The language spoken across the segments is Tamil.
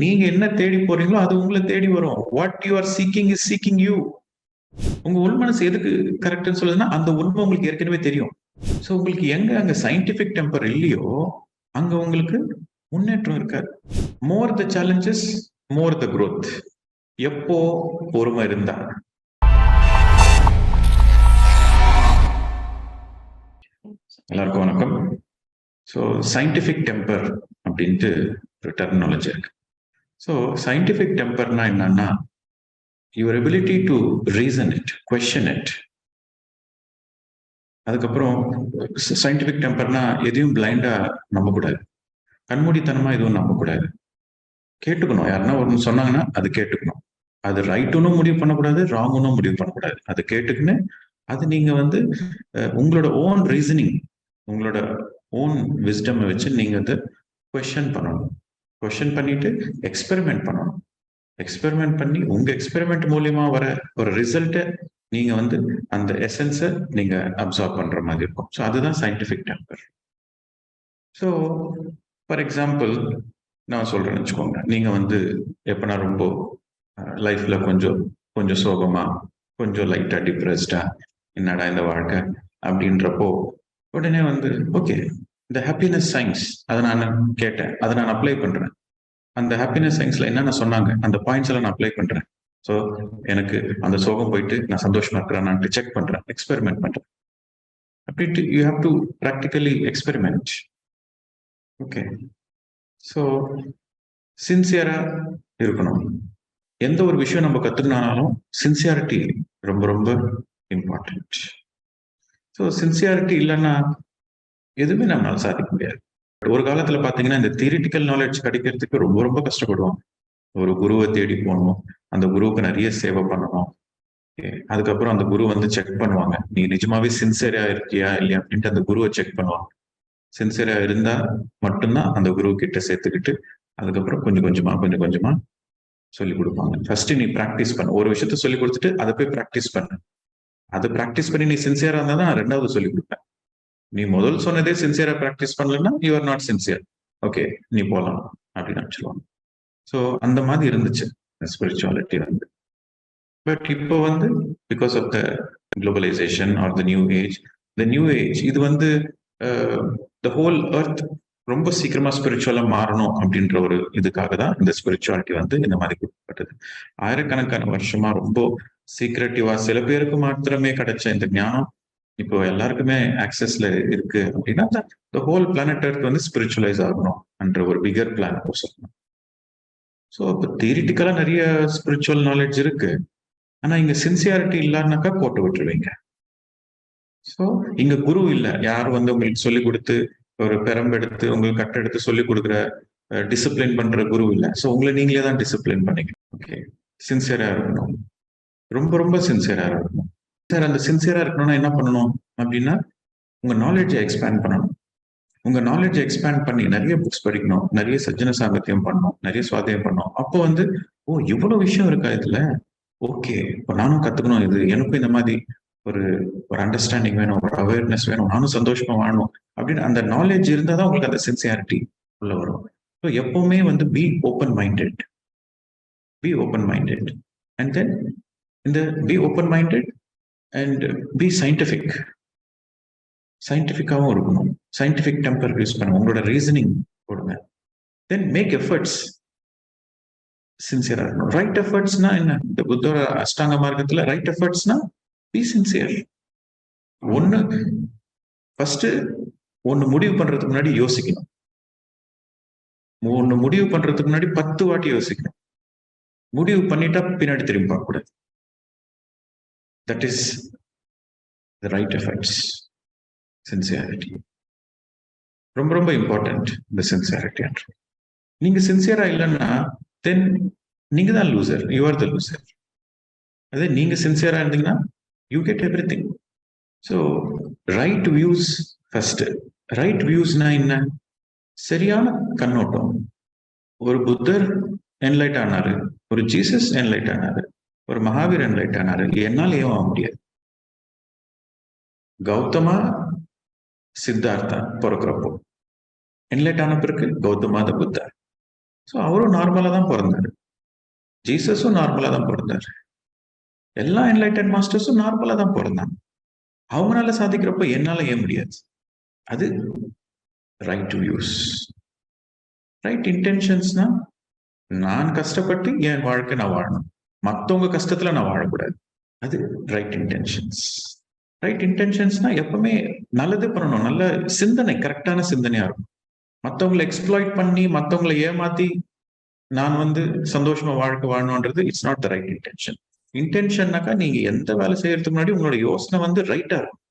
நீங்க என்ன தேடி போறீங்களோ அது உங்களை தேடி வரும். What you are seeking is seeking you. உங்க உள் மனசு எதுக்கு கரெக்ட்னு சொல்லுதுன்னா அந்த உண்மை உங்களுக்கு ஏற்கனவே தெரியும். ஸோ உங்களுக்கு எங்க அங்க சயின்டிபிக் டெம்பர் இல்லையோ அங்க உங்களுக்கு முன்னேற்றம் இருக்காது. More the challenges more the growth. எப்போ பொறுமை இருந்தா. எல்லாருக்கும் வணக்கம். ஸோ சயின்டிபிக் டெம்பர் அப்படின்ட்டு ஒரு டெர்மினாலஜி இருக்கு. ஸோ சயின்டிபிக் டெம்பர்னா என்னன்னா your ability to reason it, question it. அதுக்கப்புறம் சயின்டிபிக் டெம்பர்னா எதையும் பிளைண்டா நம்பக்கூடாது, கண்மூடித்தனமா எதுவும் நம்பக்கூடாது. கேட்டுக்கணும், யாருன்னா ஒன்று சொன்னாங்கன்னா அது கேட்டுக்கணும். அது ரைட்டுன்னு முடிவு பண்ணக்கூடாது, ராங்குன்னு முடிவு பண்ணக்கூடாது. அது கேட்டுக்குன்னு அது நீங்க வந்து உங்களோட ஓன் ரீசனிங், உங்களோட ஓன் விஸ்டம் வச்சு நீங்க அதை கொஸ்டின் பண்ணணும். கொஸ்டின் பண்ணிட்டு எக்ஸ்பெரிமெண்ட் பண்ணணும். எக்ஸ்பெரிமெண்ட் பண்ணி உங்க எக்ஸ்பெரிமெண்ட் மூலியமா வர ஒரு ரிசல்ட்டை நீங்க வந்து அந்த எசன்ஸை நீங்க அப்சார்ப் பண்ற மாதிரி இருக்கும். ஸோ அதுதான் scientific temper. So for example நான் சொல்றேன்னு வச்சுக்கோங்க, நீங்க வந்து எப்பனா ரொம்ப லைஃப்ல கொஞ்சம் கொஞ்சம் சோகமா, கொஞ்சம் லைட்டா டிப்ரெஸ்டா, என்னடா இந்த வாழ்க்கை அப்படின்றப்போ உடனே வந்து ஓகே, இந்த ஹாப்பினஸ் சயின்ஸ் அதை நான் கேட்டேன், அதை நான் அப்ளை பண்றேன். அந்த ஹாப்பினஸ் சயின்ஸ்ல என்னென்ன சொன்னாங்க அந்த பாயிண்ட்ஸ் எல்லாம் நான் அப்ளை பண்றேன். ஸோ எனக்கு அந்த சோகம் போயிட்டு நான் சந்தோஷமா இருக்கிறேன் செக் பண்றேன், எக்ஸ்பெரிமெண்ட் பண்றேன். அப்படின்ட்டு you have to practically experiment. Okay, so சின்சியரா இருக்கணும். எந்த ஒரு விஷயம் நம்ம கத்துக்கினாலும் சின்சியாரிட்டி ரொம்ப ரொம்ப இம்பார்ட்டன்ட். ஸோ சின்சியாரிட்டி இல்லைன்னா எதுவுமே நம்மளால சாதிக்க முடியாது. ஒரு காலத்துல பாத்தீங்கன்னா இந்த தியரிட்டிக்கல் நாலேஜ் கிடைக்கிறதுக்கு ரொம்ப ரொம்ப கஷ்டப்படுவோம். ஒரு குருவை தேடி போகணும், அந்த குருவுக்கு நிறைய சேவை பண்ணணும். அதுக்கப்புறம் அந்த குரு வந்து செக் பண்ணுவாங்க, நீ நிஜமாவே சின்சியரா இருக்கியா இல்லையா அப்படின்ட்டு அந்த குருவை செக் பண்ணுவாங்க. சின்சியரா இருந்தா மட்டும்தான் அந்த குரு கிட்ட சேர்த்துக்கிட்டு அதுக்கப்புறம் கொஞ்சம் கொஞ்சமா சொல்லி கொடுப்பாங்க. ஃபர்ஸ்ட் நீ பிராக்டிஸ் பண்ண, ஒரு விஷயத்த சொல்லி கொடுத்துட்டு அதை போய் பிராக்டிஸ் பண்ண. அதை பிராக்டிஸ் பண்ணி நீ சின்சியரா இருந்தா தான் ரெண்டாவது சொல்லி கொடுப்பேன். நீ முதல் சொன்னதே சின்சியரா பிராக்டிஸ் பண்ணலன்னா you are not sincere. Okay, நீ போலாம் அப்படின்னு நினைச்சிருவாங்க. ஸோ அந்த மாதிரி இருந்துச்சு ஸ்பிரிச்சுவாலிட்டி வந்து. பட் இப்போ வந்து because of the globalisation or the new age இது வந்து த ஹோல் எர்த் ரொம்ப சீக்கிரமா ஸ்பிரிச்சுவலா மாறணும் அப்படின்ற ஒரு இதுக்காக தான் இந்த ஸ்பிரிச்சுவாலிட்டி வந்து இந்த மாதிரி கொடுக்கப்பட்டது. ஆயிரக்கணக்கான வருஷமா ரொம்ப சீக்ரெட்டிவா சில பேருக்கு மாத்திரமே கிடைச்ச இந்த ஞானம் இப்போ எல்லாருக்குமே ஆக்சஸ்ல இருக்கு அப்படின்னா த ஹோல் பிளானட் எர்த் வந்து ஸ்பிரிச்சுவலைஸ் ஆகணும் என்ற ஒரு பிகர் பிளான் சொல்லணும். ஸோ இப்போ தியரிட்டிக்கலா நிறைய ஸ்பிரிச்சுவல் நாலேஜ் இருக்கு, ஆனா இங்க சின்சியாரிட்டி இல்லைன்னாக்கா போட்டு விட்டுருவீங்க. ஸோ இங்க குரு இல்லை, யாரும் வந்து உங்களுக்கு சொல்லிக் கொடுத்து ஒரு பெரம்பெடுத்து உங்களுக்கு கட்டெடுத்து சொல்லிக் கொடுக்குற டிசிப்ளின் பண்ற குரு இல்லை. ஸோ உங்களை நீங்களே தான் டிசிப்ளின் பண்ணிக்கணும். ஓகே, சின்சியரா இருக்கணும், ரொம்ப ரொம்ப சின்சியரா இருக்கணும். சார் அந்த சின்சியரா இருக்கணும்னா என்ன பண்ணணும் அப்படின்னா உங்க நாலேஜை எக்ஸ்பேண்ட் பண்ணணும். உங்க நாலேஜை எக்ஸ்பேண்ட் பண்ணி நிறைய புக்ஸ் படிக்கணும், நிறைய சஜ்ஜன சாங்கத்தியம் பண்ணணும், நிறைய சுவாத்தியம் பண்ணணும். அப்போ வந்து ஓ இவ்வளவு விஷயம் இருக்கா இதுல, ஓகே இப்போ நானும் கத்துக்கணும், இது எனக்கும் இந்த மாதிரி ஒரு ஒரு அண்டர்ஸ்டாண்டிங் வேணும், ஒரு அவேர்னஸ் வேணும், நானும் சந்தோஷமா வாழணும் அப்படின்னு அந்த நாலேஜ் இருந்தா தான் உங்களுக்கு அந்த சின்சியாரிட்டி உள்ள வரும். ஸோ எப்பவுமே வந்து be open minded and then இந்த be open minded and be சயின்டிஃபிக்காகவும் இருக்கணும். சயின்டிஃபிக் டெம்பர் யூஸ் பண்ணுங்க, உங்களோட ரீசனிங் போடுங்க. தென் மேக் எஃபர்ட்ஸ், சின்சியரா இருக்கணும். ரைட் எஃபர்ட்ஸ்னா என்ன, இந்த புத்தோட அஷ்டாங்க மார்க்கத்துல ரைட் எஃபர்ட்ஸ்னா பி சின்சியர். ஃபர்ஸ்ட் ஒன்னு முடிவு பண்றதுக்கு முன்னாடி யோசிக்கணும். ஒன்னு முடிவு பண்றதுக்கு முன்னாடி 10 வாட்டி யோசிக்கணும். முடிவு பண்ணிட்டா பின்னாடி திரும்பி பார்க்க கூடாது. That is the right efforts. Sincerity ரொம்ப ரொம்ப இம்பார்ட்டன்ட். இந்த சின்சியாரிட்டி நீங்க சின்சியரா இல்லைன்னா தென் நீங்க தான் loser, you are the loser. அதே நீங்க சின்சியரா இருந்தீங்கன்னா you get everything. So right views first. Right வியூஸ்னா என்ன, சரியான கண்ணோட்டம். ஒரு புத்தர் என்லைட் ஆனாரு, ஒரு ஜீசஸ் என்லைட் ஆனாரு, ஒரு மகாவீர் என்லைட் ஆனாரு, என்னால் ஏன் ஆக முடியாது? கௌதமா சித்தார்த்தா பிறக்கிறப்போ என்லைட் ஆன பிறகு கௌதமா த புத்தர். ஸோ அவரும் நார்மலா தான் பிறந்தாரு. ஜீசஸும் நார்மலா தான் பிறந்தாரு. எல்லா என்லைட்டன் மாஸ்டர்ஸும் நார்மலா தான் பிறந்தாங்க. அவங்களால சாதிக்கிறப்ப என்னால ஏன் முடியாது? அது ரைட் வியூஸ். ரைட் இன்டென்ஷன்ஸ்னா நான் கஷ்டப்பட்டு என் வாழ்க்கை நான் வாழணும். மத்தவங்க கஷ்டத்துல நான் வாழக்கூடாது. அது ரைட் இன்டென்ஷன்ஸ். ரைட் இன்டென்ஷன்ஸ்னா எப்பவுமே நல்லது பண்ணணும். நல்ல சிந்தனை, கரெக்டான சிந்தனையா இருக்கும். மத்தவங்களை எக்ஸ்ப்ளாய்ட் பண்ணி மத்தவங்களை ஏமாத்தி நான் சந்தோஷமா வாழ்க்கை வாழணும்ன்றது it's not the right intention. இன்டென்ஷன்னாக்கா நீங்க எந்த வேலை செய்யறதுக்கு முன்னாடி உங்களோட யோசனை ரைட்டா இருக்கும்.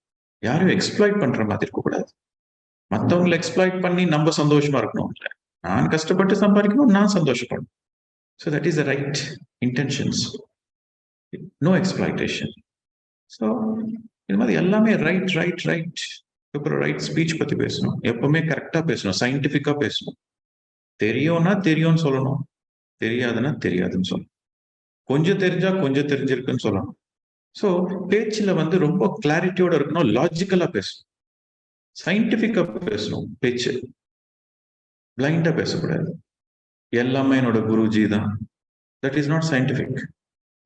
யாரும் எக்ஸ்ப்ளாய்ட் பண்ற மாதிரி இருக்கக்கூடாது. மத்தவங்களை எக்ஸ்ப்ளாய்ட் பண்ணி நம்ம சந்தோஷமா இருக்கணும் இல்ல. நான் கஷ்டப்பட்டு சம்பாதிக்கணும், நான் சந்தோஷப்படணும். So that is the right intentions. No exploitation. So இது மாதிரி எல்லாமே ரைட் ரைட் ரைட். அப்புறம் ரைட் ஸ்பீச் பத்தி பேசணும். எப்பவுமே கரெக்டா பேசணும், சயின்டிபிக்கா பேசணும். தெரியும்னா தெரியும்னு சொல்லணும், தெரியாதுன்னா தெரியாதுன்னு சொல்லணும். கொஞ்சம் தெரிஞ்சா கொஞ்சம் தெரிஞ்சிருக்குன்னு சொல்லணும். ஸோ பேச்சுல ரொம்ப கிளாரிட்டியோட இருக்கணும், லாஜிக்கலா பேசணும், சயின்டிபிக்கா பேசணும். பேச்சு பிளைண்டா பேசக்கூடாது. எல்லாமே என்னோட குருஜி தான். That is not scientific.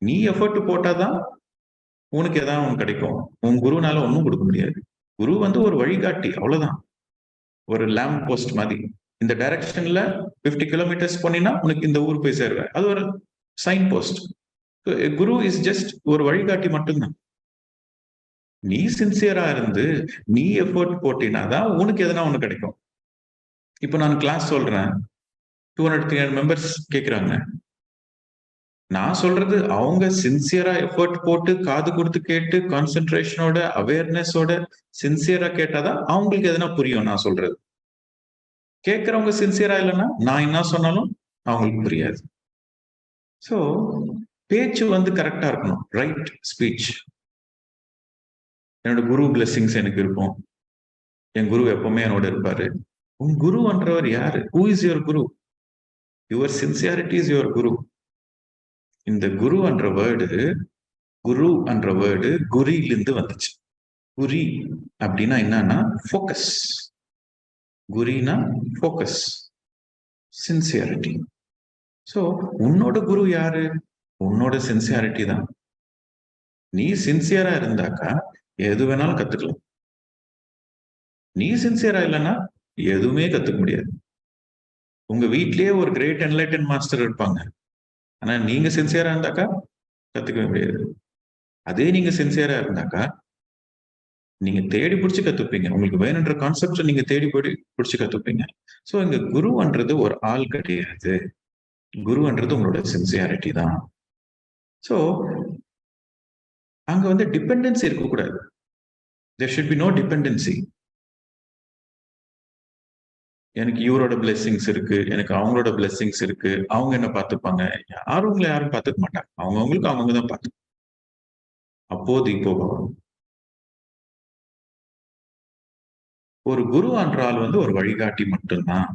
நீ எஃபர்ட் போட்டாதான் உனக்கு ஏதாவது ஒன்று கிடைக்கும். உன் குருனால ஒன்றும் கொடுக்க முடியாது. குரு ஒரு வழிகாட்டி, அவ்வளவுதான். ஒரு லேம்ப் போஸ்ட் மாதிரி. இந்த டைரக்ஷன்ல 50 கிலோமீட்டர்ஸ் போனீங்கன்னா உனக்கு இந்த ஊர் போய் சேருவேன். அது ஒரு signpost. Guru is just ஒரு வழிகாட்டி மட்டும்தான். நீ சின்சியரா இருந்து நீ எஃபோர்ட் போட்டினாதான் உனக்கு எதனா ஒண்ணு கிடைக்கும். இப்போ நான் கிளாஸ் சொல்றேன், 200 மெம்பர்ஸ் கேட்கிறாங்க. நான் சொல்றது அவங்க சின்சியரா எஃபோர்ட் போட்டு காது கொடுத்து கேட்டு கான்சென்ட்ரேஷனோட அவேர்னஸோட சின்சியரா கேட்டாதான் அவங்களுக்கு எதனா புரியும் நான் சொல்றது. கேட்கறவங்க சின்சியரா இல்லைன்னா நான் என்ன சொன்னாலும் அவங்களுக்கு புரியாது. ஸோ பேச்சு கரெக்டா இருக்கணும், ரைட் ஸ்பீச். என்னோட குரு பிளெஸிங்ஸ் எனக்கு இருக்கும். என் குரு எப்பவுமே என்னோட இருப்பாரு. உன் குருன்றவர் யாரு? Who is your guru? Your sincerity is your guru. இந்த குரு என்ற வேர்டு குறிலிருந்து வந்துச்சு. குறி அப்படின்னா என்னன்னா ஃபோக்கஸ். குறினா ஃபோக்கஸ், சின்சியாரிட்டி. ஸோ உன்னோட குரு யாரு? உன்னோட சின்சியாரிட்டி தான். நீ சின்சியரா இருந்தாக்கா எது வேணாலும் கத்துக்கலாம். நீ சின்சியரா இல்லைன்னா எதுவுமே கத்துக்க முடியாது. உங்க வீட்லயே ஒரு கிரேட் என்லைட்டன் மாஸ்டர் இருப்பாங்க. ஆனா நீங்க சின்சியரா இருந்தாக்கா கத்துக்கவே முடியாது. அதே நீங்க சின்சியரா இருந்தாக்கா நீங்க தேடி பிடிச்சு கத்துப்பீங்க. உங்களுக்கு வேணுன்ற கான்செப்ட் நீங்க தேடி பிடிச்சு கத்துப்பீங்க. ஸோ இங்க குருன்றது ஒரு ஆள் கிடையாது. குருன்றது உங்களோட சின்சியாரிட்டி தான். ஸோ அங்க டிபெண்டன்சி இருக்கக்கூடாது. There should be no dependency. எனக்கு இவரோட பிளெஸிங்ஸ் இருக்கு, எனக்கு அவங்களோட பிளெஸிங்ஸ் இருக்கு, அவங்க என்ன பார்த்துப்பாங்க. யாரும் உங்களை யாரும் பார்த்துக்க மாட்டாங்க. அவங்களுக்கு அவங்க தான் பார்த்து. அப்போது இப்போ ஒரு குரு என்றால் ஒரு வழிகாட்டி மட்டும்தான்.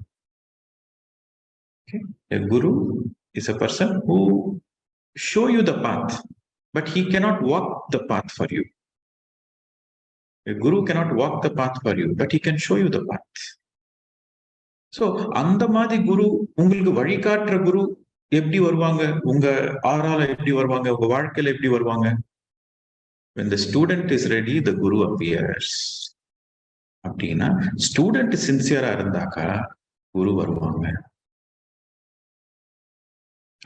A guru is a person who show you the path, but he cannot walk the path for you. A guru cannot walk the path for you, but he can show you the path. So அந்த மாதிரி குரு, உங்களுக்கு வழிகாட்டுற குரு எப்படி வருவாங்க? உங்க ஆறால எப்படி வருவாங்க? உங்க வாழ்க்கையில எப்படி வருவாங்க? When the student is ready, the guru appears. அப்படின்னா ஸ்டூடெண்ட் சின்சியரா இருந்தாக்கா குரு வருவாங்க.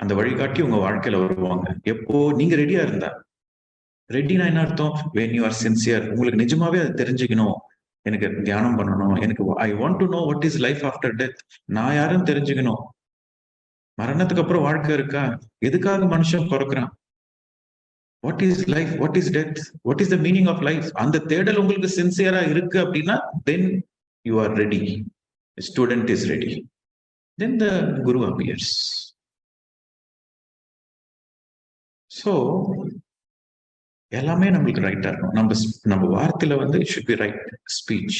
அந்த வழிகாட்டி உங்க வாழ்க்கையில வருவாங்க. எப்போ நீங்க ரெடியா இருந்தா. ரெடினா என்ன அர்த்தம்? when you are sincere. உங்களுக்கு நிஜமாவே அது தெரிஞ்சுக்கணும். எனக்கு தியானம் பண்ணணும். எனக்கு I want to know what is life after death. நான் யாரும் தெரிஞ்சுக்கணும். மரணத்துக்கு அப்புறம் வாழ்க்கை இருக்கா? எதுக்காக மனுஷன் பிறக்கிறான்? What is life? What is death? What is the meaning of life? அந்த தேடல் உங்களுக்கு சின்சியரா இருக்கு அப்படின்னா then you are ready. The student is ready. Then the guru appears. So எல்லாமே நம்மளுக்கு ரைட்டா இருக்கும். நம்ம வார்த்தையில it should be right speech.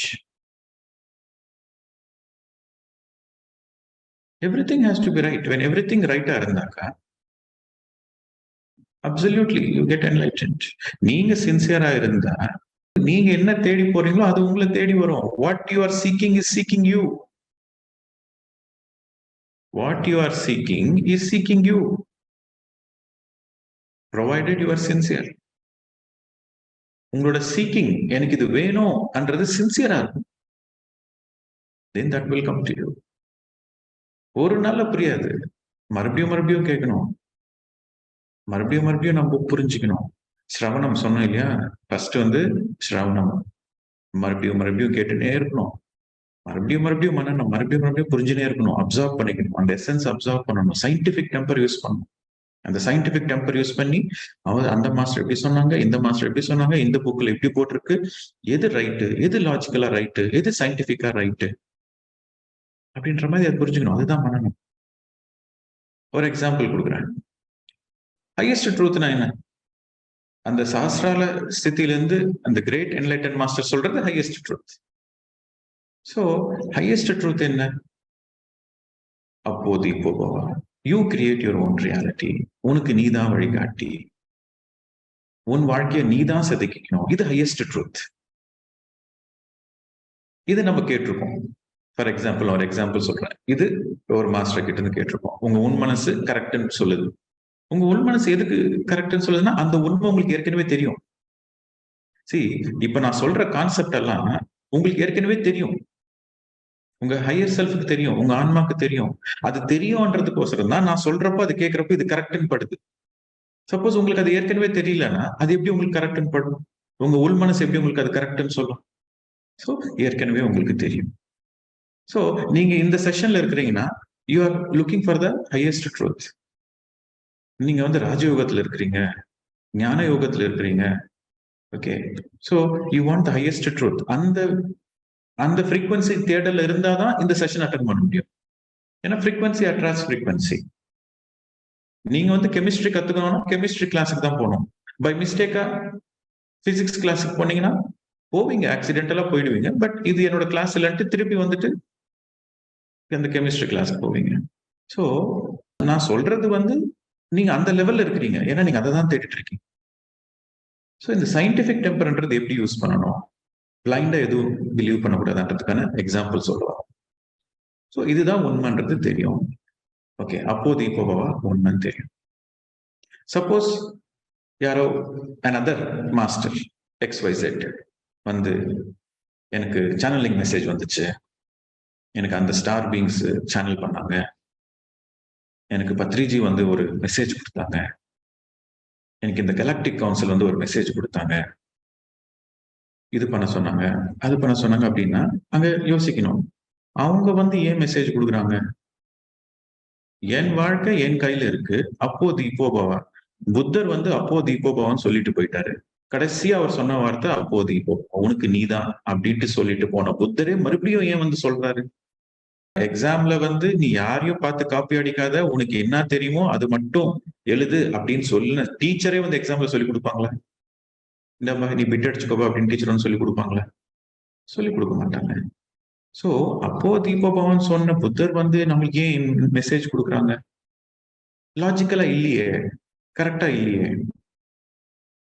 Everything has to be right. When everything ரைட்டா இருந்தாக்கா absolutely you get enlightened. நீங்க சின்சியரா இருந்தா நீங்க என்ன தேடி போறீங்களோ அது உங்களை தேடி வரும். What you are seeking is seeking you. What you are seeking is seeking you, provided you are sincere. உங்களோட சீக்கிங் எனக்கு இது வேணும் என்றது சின்சியரா இருக்கும். then that will come to you. ஒரு நாள்ல புரியாது, மறுபடியும் மறுபடியும் கேட்கணும், மறுபடியும் மறுபடியும் நம்ம புரிஞ்சுக்கணும். சிரவணம் சொன்னோம் இல்லையா, ஃபர்ஸ்ட் சிரவணம், மறுபடியும் மறுபடியும் கேட்டுனே இருக்கணும், மறுபடியும் மறுபடியும் மனநம், மறுபடியும் மறுபடியும் புரிஞ்சுனே இருக்கணும், அப்சர்வ் பண்ணிக்கணும், அந்த எசன்ஸ் அப்சர்வ் பண்ணணும், சயின்டிபிக் டெம்பர் யூஸ் பண்ணணும். அந்த சயின்டிபிக் டெம்பர் யூஸ் பண்ணி அந்த மாஸ்டர் எப்படி சொன்னாங்க, இந்த மாஸ்டர் எப்படி சொன்னாங்க, இந்த புக்ல எப்படி போட்டிருக்கு, எது ரைட்டு, எது லாஜிக்கலா ரைட்டு, எது சயின்டிபிக்கா ரைட்டு அப்படின்ற மாதிரி அதை புரிஞ்சுக்கணும். அதுதான் மனநம். ஒரு எக்ஸாம்பிள் கொடுக்குறேன். ஹையஸ்ட் ட்ரூத்னா என்ன? அந்த சாஸ்திரால ஸ்திதியிலிருந்து அந்த கிரேட் என்லைட்டன் மாஸ்டர் சொல்றது highest truth. So highest truth என்ன? அப்போது இப்போவா, you create your own reality. உனக்கு நீதான் வழிகாட்டி, உன் வாழ்க்கையை நீதான் செதுக்கிக்கணும். இது ஹையஸ்ட் ட்ரூத். இது நம்ம கேட்டிருக்கோம். ஃபார் எக்ஸாம்பிள் ஒரு எக்ஸாம்பிள் சொல்றேன். இது ஒரு மாஸ்டர் கிட்ட இருந்து கேட்டிருக்கோம். உங்க உன் மனசு கரெக்ட்னு சொல்லுது. உங்க உள் மனசு எதுக்கு கரெக்ட்னு சொல்லுதுன்னா அந்த உண்மை உங்களுக்கு ஏற்கனவே தெரியும். இப்ப நான் சொல்ற கான்செப்ட் எல்லாம் உங்களுக்கு ஏற்கனவே தெரியும். உங்க ஹையர் செல்ஃபுக்கு தெரியும், உங்க ஆன்மாக்கு தெரியும். அது தெரியும்ன்றதுக்கோசரம் தான் நான் சொல்றப்போ அது கேட்கறப்போ இது கரெக்ட்னு படுது. சப்போஸ் உங்களுக்கு அது ஏற்கனவே தெரியலன்னா அது எப்படி உங்களுக்கு கரெக்ட்னு படும்? உங்க உள் மனசு எப்படி உங்களுக்கு அது கரெக்ட்னு சொல்லும்? சோ ஏற்கனவே உங்களுக்கு தெரியும். சோ நீங்க இந்த செஷன்ல இருக்கிறீங்கன்னா you are looking for the highest truth. நீங்க ராஜயோகத்துல இருக்கிறீங்க, ஞான யோகத்துல இருக்கிறீங்க. Okay, so you want the highest truth. அந்த ஃப்ரீக்வன்சி தேடல் இருந்தாதான் இந்த செஷன் அட்டன் பண்ண முடியும். ஏன்னா ஃப்ரீக்வன்சி அட்ராக்ட்ஸ் ஃப்ரீக்வன்சி. நீங்க கெமிஸ்ட்ரி கத்துக்கணும்னா கெமிஸ்ட்ரி கிளாஸுக்கு தான் போகணும். பை மிஸ்டேக்கா பிசிக்ஸ் கிளாஸுக்கு போனீங்கன்னா போவீங்க, ஆக்சிடென்டலா போயிடுவீங்க. பட் இது என்னோட கிளாஸ் இல்லைன்ட்டு திருப்பி அந்த கெமிஸ்ட்ரி கிளாஸுக்கு போவீங்க. சோ நான் சொல்றது நீங்க அந்த லெவல்ல இருக்கிறீங்க, ஏன்னா நீங்க அதை தான் தேடிட்டு இருக்கீங்க. ஸோ இந்த சயின்டிபிக் டெம்பர்ன்றது எப்படி யூஸ் பண்ணணும், பிளைண்டா எதுவும் பிலீவ் பண்ணக்கூடாதுன்றதுக்கான எக்ஸாம்பிள் சொல்லுவாங்க. ஸோ இதுதான் உண்மைன்றது தெரியும். ஓகே, அப்போது இப்போவா உண்மைன்னு தெரியும். சப்போஸ் யாரோ another மாஸ்டர் XYZ எனக்கு சேனலிங் மெசேஜ் வந்துச்சு, எனக்கு அந்த ஸ்டார் பீங்ஸ் சேனல் பண்ணாங்க, எனக்கு பத்ரிஜி ஒரு மெசேஜ் கொடுத்தாங்க, எனக்கு இந்த கலாக்டிக் கவுன்சில் ஒரு மெசேஜ் கொடுத்தாங்க, இது பண்ண சொன்னாங்க, அது பண்ண சொன்னாங்க அப்படின்னா அங்க யோசிக்கணும், அவங்க ஏன் மெசேஜ் கொடுக்குறாங்க? என் வாழ்க்கை என் கையில இருக்கு, அப்போ தீபோபவா. புத்தர் அப்போ தீபோபவான்னு சொல்லிட்டு போயிட்டாரு. கடைசியா அவர் சொன்ன வார்த்தை அப்போ தீபோ, உனக்கு நீதான் அப்படின்ட்டு சொல்லிட்டு போன புத்தரே மறுபடியும் ஏன் சொல்றாரு? எக்ஸாம்ல நீ யாரையும் பார்த்து காப்பி அடிக்காத, உனக்கு என்ன தெரியுமோ அது மட்டும் எழுது அப்படின்னு சொல்ல டீச்சரே எக்ஸாம்ல சொல்லி கொடுப்பாங்களா? இந்த மாதிரி நீ பிட் அடிச்சுக்கோப்பா அப்படின்னு டீச்சர் சொல்லி கொடுப்பாங்களா? சொல்லி கொடுக்க மாட்டாங்க. சோ அப்போ தீபோபவன் சொன்ன புத்தர் நம்மளுக்கு ஏன் மெசேஜ் கொடுக்குறாங்க? லாஜிக்கலா இல்லையே, கரெக்டா இல்லையே.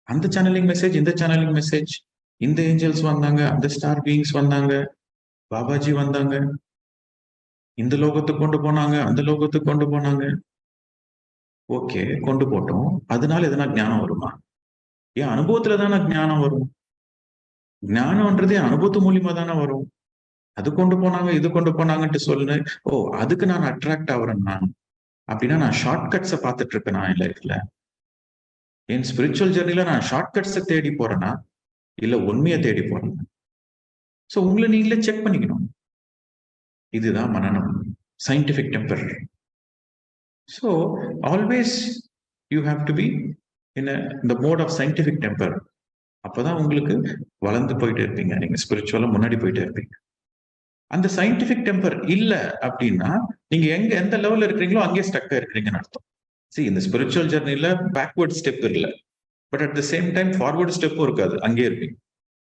அந்த சேனலிங் மெசேஜ், இந்த சேனலிங் மெசேஜ், இந்த ஏஞ்சல்ஸ் வந்தாங்க, அந்த ஸ்டார் பீயிங்ஸ் வந்தாங்க, பாபாஜி வந்தாங்க, இந்த லோகத்துக்கு கொண்டு போனாங்க, அந்த லோகத்துக்கு கொண்டு போனாங்க. ஓகே, கொண்டு போட்டோம். அதனால எதனா ஞானம் வருமா? என் அனுபவத்துல தானே ஞானம் வரும். ஞானம்ன்றது என் அனுபவத்து மூலியமா தானே வரும். அது கொண்டு போனாங்க, இது கொண்டு போனாங்கன்ட்டு சொல்லு. ஓ, அதுக்கு நான் அட்ராக்ட் ஆகுறேன் நான் அப்படின்னா நான் ஷார்ட் கட்ஸை பார்த்துட்டு இருக்கேன் நான் என் லைஃப்ல. என் ஸ்பிரிச்சுவல் ஜெர்னில நான் ஷார்ட் கட்ஸை தேடி போறேன்னா இல்ல உண்மையை தேடி போறேன்? சோ உங்களை நீங்களே செக் பண்ணிக்கணும். இதுதான் மனநம், scientific temper. So always you have to be in the mode of scientific temper. அப்பதான் உங்களுக்கு வளர்ந்து போயிட்டே இருப்பீங்க, நீங்க ஸ்பிரிச்சுவலா முன்னாடி போயிட்டே இருப்பீங்க. அந்த சயின்டிபிக் டெம்பர் இல்ல அப்படின்னா நீங்க எந்த லெவல்ல இருக்கிறீங்களோ அங்கேயே ஸ்டக்கா இருக்கிறீங்கன்னு அர்த்தம். இந்த ஸ்பிரிச்சுவல் ஜெர்னில பேக்வர்ட் ஸ்டெப் இல்ல, but at the same time forward ஸ்டெப்பும் இருக்காது, அங்கேயே இருப்பீங்க.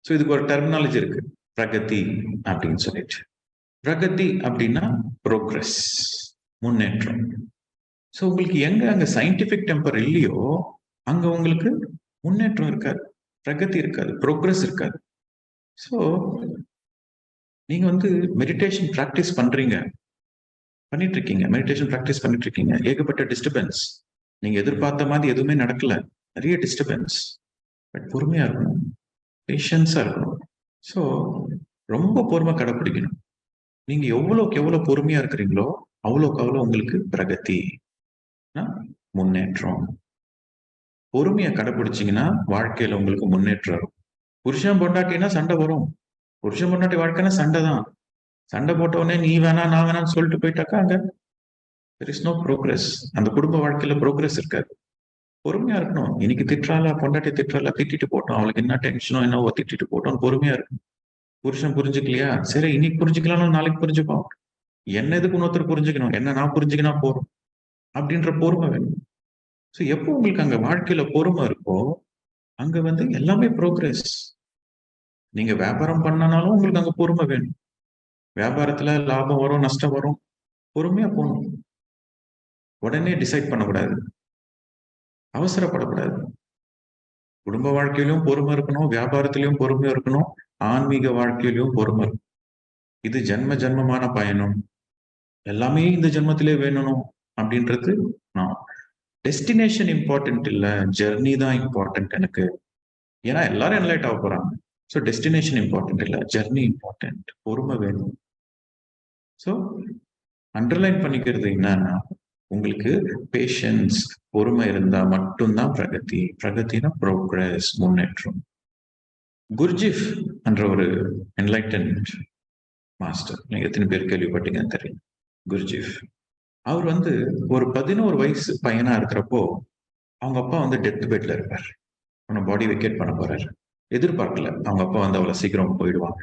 ஸோ இதுக்கு ஒரு டெர்மினாலஜி இருக்கு, பிரகதி அப்படின்னு சொல்லிட்டு. பிரகதி அப்படின்னா ப்ரோக்ரஸ், முன்னேற்றம். ஸோ உங்களுக்கு எங்க அங்க சயின்டிபிக் டெம்பர் இல்லையோ அங்க உங்களுக்கு முன்னேற்றம் இருக்காது, பிரகதி இருக்காது, ப்ரோக்ரஸ் இருக்காது. ஸோ நீங்க மெடிடேஷன் பிராக்டிஸ் பண்றீங்க, பண்ணிட்டு இருக்கீங்க, மெடிடேஷன் ப்ராக்டிஸ் பண்ணிட்டு இருக்கீங்க, ஏகப்பட்ட டிஸ்டர்பன்ஸ், நீங்க எதிர்பார்த்த மாதிரி எதுவுமே நடக்கல, நிறைய டிஸ்டர்பன்ஸ். பட் பொறுமையா இருக்கணும், பேஷன்ஸா இருக்கணும். ஸோ ரொம்ப பொறுமை கடைப்பிடிக்கணும். நீங்க எவ்வளவுக்கு எவ்வளவு பொறுமையா இருக்கிறீங்களோ அவ்வளோக்கு அவ்வளோ உங்களுக்கு பிரகதி, முன்னேற்றம். பொறுமையை கடைப்பிடிச்சீங்கன்னா வாழ்க்கையில உங்களுக்கு முன்னேற்றம் வரும். புருஷன் பொண்டாட்டினா சண்டை வரும். புருஷன் பொண்டாட்டி வாழ்க்கைன்னா சண்டை தான். சண்டை போட்ட உடனே நீ வேணா நான் வேணாம்னு சொல்லிட்டு போயிட்டாக்கா அங்க there is no progress. அந்த குடும்ப வாழ்க்கையில ப்ரோக்ரஸ் இருக்காது. பொறுமையா இருக்கணும். இன்னைக்கு திட்டுறாளா, பொண்டாட்டி திட்டுறாளா, திட்டிட்டு போட்டோம், அவளுக்கு என்ன டென்ஷனோ என்னவோ திட்டிட்டு போட்டோம், பொறுமையா இருக்கும். புருஷன் புரிஞ்சுக்கலையா, சரி இன்னைக்கு புரிஞ்சுக்கலாம், நாளைக்கு புரிஞ்சுப்போம். என்ன எதுக்கு இன்னொருத்தர் புரிஞ்சுக்கணும், என்ன நான் புரிஞ்சுக்கினா போறோம் அப்படின்ற பொறுமை வேணும். ஸோ எப்போ உங்களுக்கு அங்க வாழ்க்கையில பொறுமை இருக்கோ அங்க வந்து எல்லாமே ப்ரோக்ரஸ். நீங்க வியாபாரம் பண்ணனாலும் உங்களுக்கு அங்க பொறுமை வேணும். வியாபாரத்துல லாபம் வரும், நஷ்டம் வரும், பொறுமையா போகணும். உடனே டிசைட் பண்ணக்கூடாது, அவசரப்படக்கூடாது. குடும்ப வாழ்க்கையிலும் பொறுமை இருக்கணும், வியாபாரத்திலையும் பொறுமை இருக்கணும், ஆன்மீக வாழ்க்கையிலும் பொறுமை இருக்கணும். இது ஜென்ம ஜென்மமான பயணம், எல்லாமே இந்த ஜென்மத்திலே வேணும் அப்படின்றது நான். டெஸ்டினேஷன் இம்பார்ட்டன்ட் இல்ல, ஜெர்னி தான் இம்பார்ட்டன்ட் எனக்கு. ஏன்னா எல்லாரும் என்லைட் ஆக போறாங்க. ஸோ டெஸ்டினேஷன் இம்பார்ட்டன்ட் இல்ல, ஜெர்னி இம்பார்ட்டன்ட். பொறுமை வேணும். ஸோ அண்டர்லைன் பண்ணிக்கிறது என்னன்னா, உங்களுக்கு பேஷன்ஸ், பொறுமை இருந்தா மட்டும்தான் பிரகதி. பிரகதினா ப்ரோக்ரஸ், முன்னேற்றம். குர்ஜிஃப் என்ற ஒரு என்லைட்டன்ட் மாஸ்டர், நீங்க எத்தனை பேர் கேள்விப்பட்டீங்கன்னு தெரியும். குர்ஜிஃப் அவர் வந்து ஒரு 11 வயசு பையனா இருக்கிறப்போ அவங்க அப்பா வந்து டெத் பெட்ல இருப்பார். அவனை பாடி வெக்கேட் பண்ண போறாரு. எதிர்பார்க்கல அவங்க அப்பா வந்து அவ்வளவு சீக்கிரம் போயிடுவாங்க,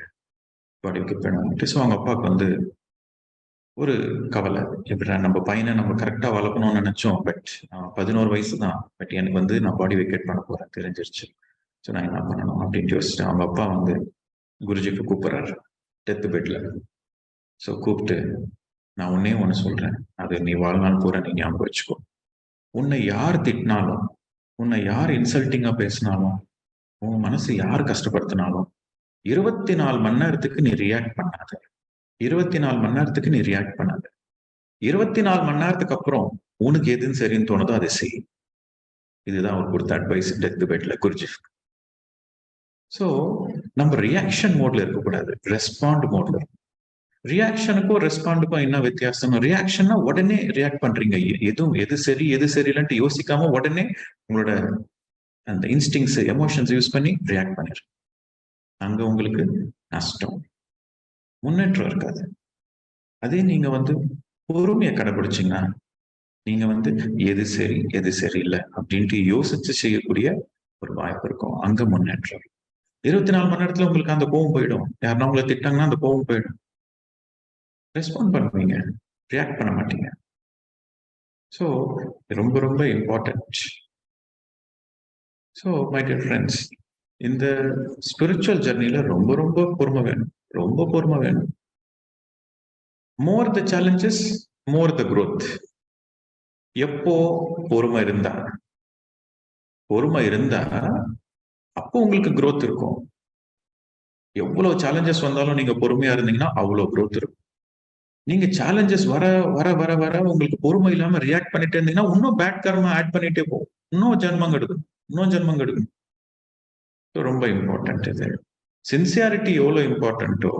பாடி வெக்கேட் பண்ணுவாங்க. ஸோ அவங்க அப்பாவுக்கு வந்து ஒரு கவலை, எப்படி நம்ம பையனை நம்ம கரெக்டா வளர்க்கணும்னு நினைச்சோம், பட் 11 வயசு தான், பட் எனக்கு வந்து நான் பாடி வெக்கேட் பண்ண போறேன் தெரிஞ்சிருச்சு. ஸோ நான் என்ன பண்ணணும் அப்படின்னு யோசிச்சுட்டு அவங்க அப்பா வந்து குருஜிக்கு கூப்பிடுறாரு டெத் பெட்ல. ஸோ கூப்பிட்டு, நான் உன்னே ஒன்று சொல்றேன், அது நீ வாழ்நாள் பூரா நீ ஞாபகம் வச்சுக்கோ. உன்னை யார் திட்டினாலும், உன்னை யார் இன்சல்ட்டிங்கா பேசினாலும், உன் மனசு யார் கஷ்டப்படுத்தினாலும் 24 மணி நேரத்துக்கு நீ ரியாக்ட் பண்ணாத. 24 மணி நேரத்துக்கு நீ ரியாக்ட் பண்ணாத. 24 மணி நேரத்துக்கு அப்புறம் உனக்கு எதுன்னு சரின்னு தோணுதோ அதை செய். இதுதான் அவர் கொடுத்த அட்வைஸ் டெத் பெட்ல குருஜிஃப். ஸோ நம்ம ரியாக்ஷன் மோட்ல இருக்கக்கூடாது, ரெஸ்பாண்ட் மோட்ல இருக்கும். ரியாக்ஷனுக்கும் ரெஸ்பாண்டுக்கும் என்ன வித்தியாசம்? ரியாக்ஷன்னா உடனே ரியாக்ட் பண்றீங்க, எது சரி எது சரியில்லைன்ட்டு யோசிக்காம உடனே உங்களோட அந்த இன்ஸ்டிங்ஸ், எமோஷன்ஸ் யூஸ் பண்ணி ரியாக்ட் பண்ணிரு. அங்க உங்களுக்கு நஷ்டம், முன்னேற்றம் இருக்காது. அதே நீங்க வந்து பொறுமையை கடைபிடிச்சீங்கன்னா நீங்க வந்து எது சரி எது சரியில்லை அப்படின்ட்டு யோசிச்சு செய்யக்கூடிய ஒரு வாய்ப்பு இருக்கும், அங்க முன்னேற்றம். 24 மணி நேரத்துல உங்களுக்கு அந்த கோவம் போயிடும். யாருன்னா உங்களை திட்டாங்கன்னா அந்த கோவம் போயிடும். ரெஸ்பாண்ட் பண்ணுவீங்க, ரியாக்ட் பண்ண மாட்டீங்க. ஸோ ரொம்ப ரொம்ப important. So my dear friends, இந்த ஸ்பிரிச்சுவல் ஜெர்னில ரொம்ப ரொம்ப பொறுமை வேணும், ரொம்ப பொறுமை வேணும். More the challenges, more the growth. எப்போ பொறுமை இருந்தா அப்போ உங்களுக்கு growth இருக்கும். எவ்வளவு சேலஞ்சஸ் வந்தாலும் நீங்க பொறுமையா இருந்தீங்கன்னா அவ்வளவு growth இருக்கும். நீங்க சேலஞ்சஸ் வர வர வர வர உங்களுக்கு பொறுமை இல்லாம ரியாக்ட் பண்ணிட்டே இருந்தீங்கன்னா இன்னும் பேட் கர்மா ஆட் பண்ணிட்டே போகும், இன்னும் ஜென்மம் எடுக்கும். ரொம்ப இம்பார்ட்டன்ட் இது. சின்சியாரிட்டி எவ்வளவு இம்பார்ட்டன்ட்டோ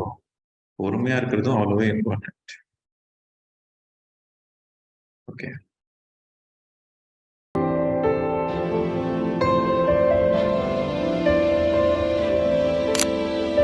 பொறுமையா இருக்கிறதும் அவ்வளவே இம்பார்ட்டன்ட். ஓகே.